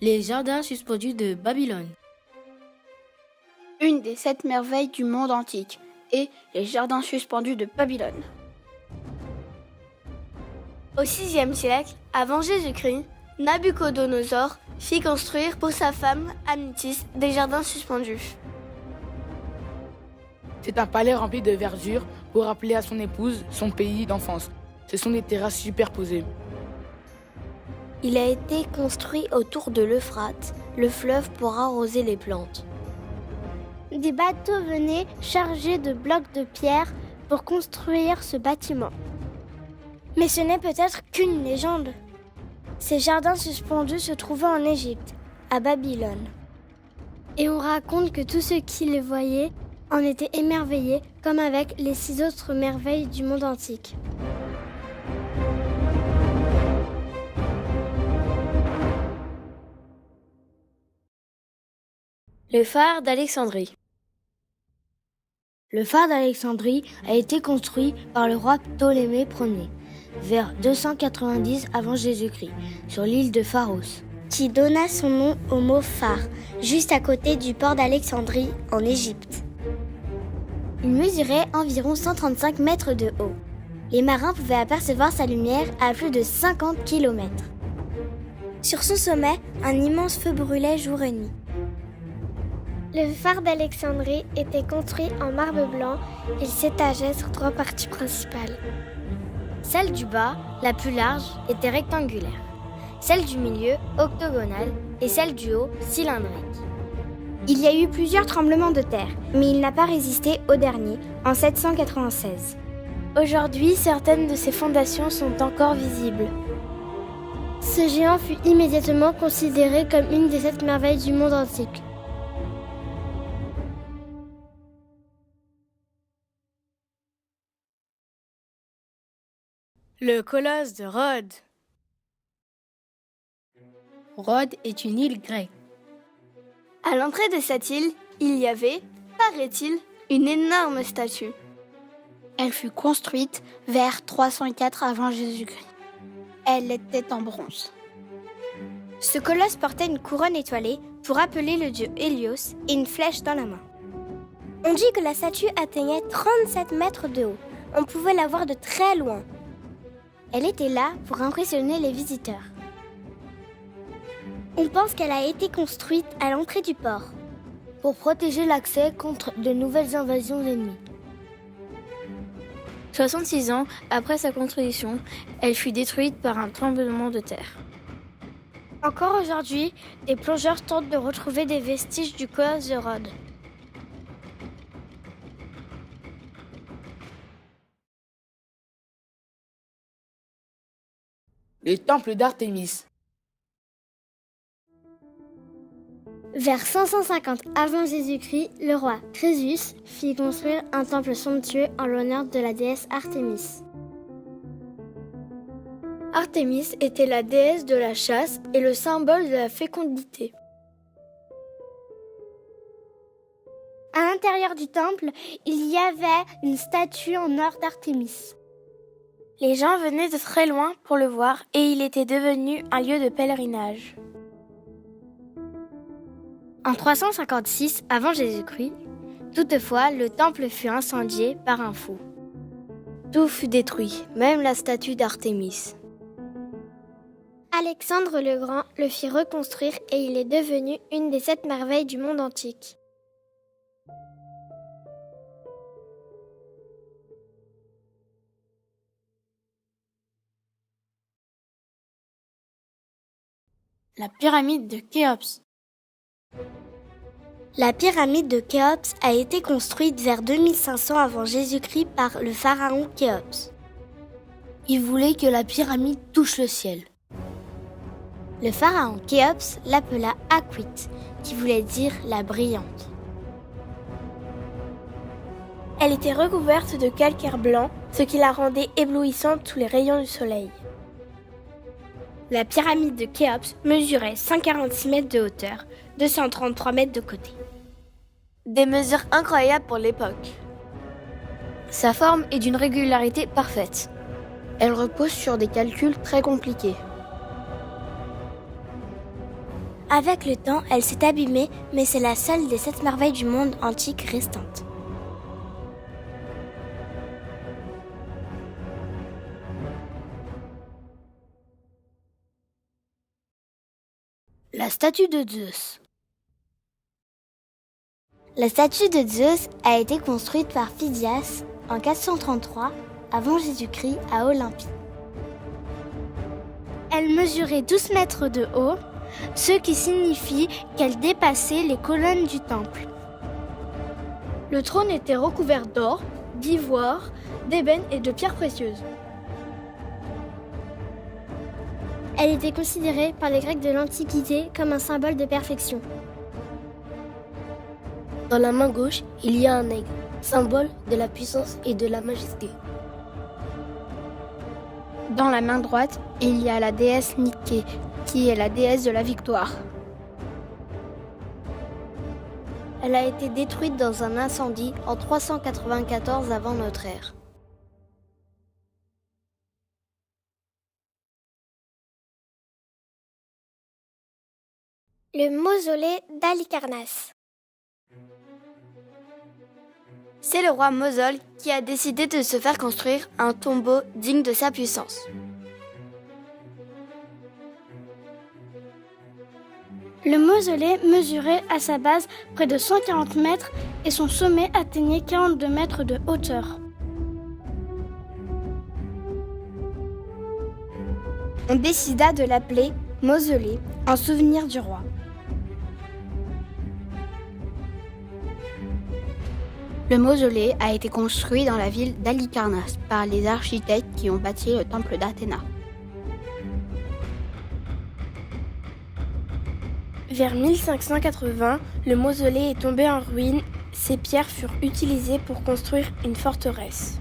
Les jardins suspendus de Babylone. Une des 7 merveilles du monde antique et les jardins suspendus de Babylone. Au VIe siècle, avant Jésus-Christ, Nabuchodonosor fit construire pour sa femme Amytis des jardins suspendus. C'est un palais rempli de verdure pour rappeler à son épouse son pays d'enfance. Ce sont des terrasses superposées. Il a été construit autour de l'Euphrate, le fleuve pour arroser les plantes. Des bateaux venaient chargés de blocs de pierre pour construire ce bâtiment. Mais ce n'est peut-être qu'une légende. Ces jardins suspendus se trouvaient en Égypte, à Babylone. Et on raconte que tous ceux qui les voyaient en étaient émerveillés, comme avec les 6 autres merveilles du monde antique. Le phare d'Alexandrie. Le phare d'Alexandrie a été construit par le roi Ptolémée Ier vers 290 avant Jésus-Christ sur l'île de Pharos, qui donna son nom au mot phare, juste à côté du port d'Alexandrie en Égypte. Il mesurait environ 135 mètres de haut. Les marins pouvaient apercevoir sa lumière à plus de 50 km. Sur son sommet, un immense feu brûlait jour et nuit. Le phare d'Alexandrie était construit en marbre blanc. Il s'étageait sur 3 parties principales. Celle du bas, la plus large, était rectangulaire. Celle du milieu, octogonale, et celle du haut, cylindrique. Il y a eu plusieurs tremblements de terre, mais il n'a pas résisté au dernier, en 796. Aujourd'hui, certaines de ses fondations sont encore visibles. Ce géant fut immédiatement considéré comme une des 7 merveilles du monde antique. Le colosse de Rhodes. Rhodes est une île grecque. À l'entrée de cette île, il y avait, paraît-il, une énorme statue. Elle fut construite vers 304 avant Jésus-Christ. Elle était en bronze. Ce colosse portait une couronne étoilée pour appeler le dieu Hélios et une flèche dans la main. On dit que la statue atteignait 37 mètres de haut. On pouvait la voir de très loin. Elle était là pour impressionner les visiteurs. On pense qu'elle a été construite à l'entrée du port pour protéger l'accès contre de nouvelles invasions ennemies. 66 ans après sa construction, elle fut détruite par un tremblement de terre. Encore aujourd'hui, des plongeurs tentent de retrouver des vestiges du colosse de Rhodes. Le temple d'Artémis. Vers 550 avant Jésus-Christ, le roi Crésus fit construire un temple somptueux en l'honneur de la déesse Artémis. Artémis était la déesse de la chasse et le symbole de la fécondité. À l'intérieur du temple, il y avait une statue en or d'Artémis. Les gens venaient de très loin pour le voir et il était devenu un lieu de pèlerinage. En 356 avant Jésus-Christ, toutefois, le temple fut incendié par un fou. Tout fut détruit, même la statue d'Artémis. Alexandre le Grand le fit reconstruire et il est devenu une des 7 merveilles du monde antique. La pyramide de Khéops. La pyramide de Khéops a été construite vers 2500 avant Jésus-Christ par le pharaon Khéops. Il voulait que la pyramide touche le ciel. Le pharaon Khéops l'appela Akhwit, qui voulait dire la brillante. Elle était recouverte de calcaire blanc, ce qui la rendait éblouissante sous les rayons du soleil. La pyramide de Khéops mesurait 146 mètres de hauteur, 233 mètres de côté. Des mesures incroyables pour l'époque. Sa forme est d'une régularité parfaite. Elle repose sur des calculs très compliqués. Avec le temps, elle s'est abîmée, mais c'est la seule des 7 merveilles du monde antique restantes. La statue de Zeus. La statue de Zeus a été construite par Phidias en 433 avant Jésus-Christ à Olympie. Elle mesurait 12 mètres de haut, ce qui signifie qu'elle dépassait les colonnes du temple. Le trône était recouvert d'or, d'ivoire, d'ébène et de pierres précieuses. Elle était considérée par les Grecs de l'Antiquité comme un symbole de perfection. Dans la main gauche, il y a un aigle, symbole de la puissance et de la majesté. Dans la main droite, il y a la déesse Niké, qui est la déesse de la victoire. Elle a été détruite dans un incendie en 394 avant notre ère. Le mausolée d'Halicarnasse. C'est le roi Mosol qui a décidé de se faire construire un tombeau digne de sa puissance. Le mausolée mesurait à sa base près de 140 mètres et son sommet atteignait 42 mètres de hauteur. On décida de l'appeler mausolée en souvenir du roi. Le mausolée a été construit dans la ville d'Halicarnasse par les architectes qui ont bâti le temple d'Athéna. Vers 1580, le mausolée est tombé en ruine. Ces pierres furent utilisées pour construire une forteresse.